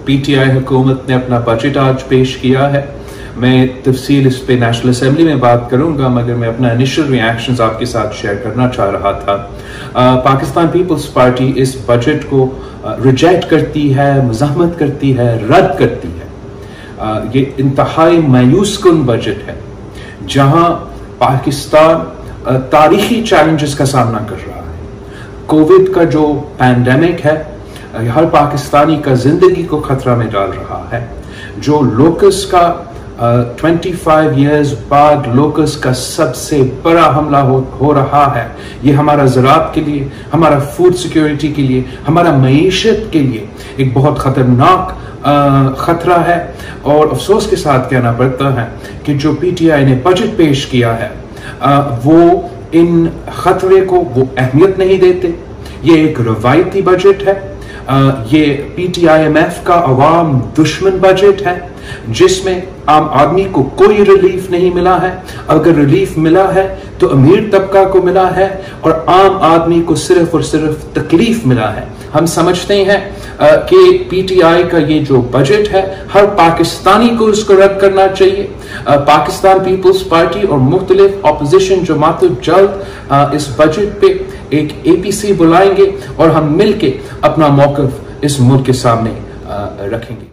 PTI हुकूमत ने अपना बजट आज पेश किया है। मैं तफसील इस पे नेशनल असेंबली में बात करूंगा, मगर मैं अपना इनिशियल रिएक्शंस आपके साथ शेयर करना चाह रहा था। पाकिस्तान पीपल्स पार्टी इस बजट को रिजेक्ट करती है, मज़ाहमत करती है, रद्द करती है। ये इंतहाई मायूस कुन बजट है जहां पाकिस्तान तारीखी चैलेंजेस का सामना कर रहा है। कोविड का जो पैंडेमिक है हर पाकिस्तानी का जिंदगी को खतरा में डाल रहा है। जो लोकस का 25 इयर्स बाद लोकस का सबसे बड़ा हमला हो रहा है, ये हमारा ज़राअत के लिए, हमारा फूड सिक्योरिटी के लिए, हमारा मईशत के लिए एक बहुत खतरनाक खतरा है। और अफसोस के साथ कहना पड़ता है कि जो पीटीआई ने बजट पेश किया है वो इन खतरे को वो अहमियत नहीं देते। ये एक रवायती बजट है, ये PTIMF का अवाम दुश्मन बजट है जिसमें आम आदमी को कोई रिलीफ नहीं मिला है। अगर रिलीफ मिला है तो अमीर तबका को मिला है और आम आदमी को सिर्फ और सिर्फ तकलीफ मिला है। हम समझते हैं कि पीटीआई का ये जो बजट है हर पाकिस्तानी को इसको रद्द करना चाहिए। पाकिस्तान पीपल्स पार्टी और मुख्तलिफ अपोजिशन जमात जल्द इस बजट पे एक APC बुलाएंगे और हम मिलके अपना मौक़िफ़ इस मुल्क के सामने रखेंगे।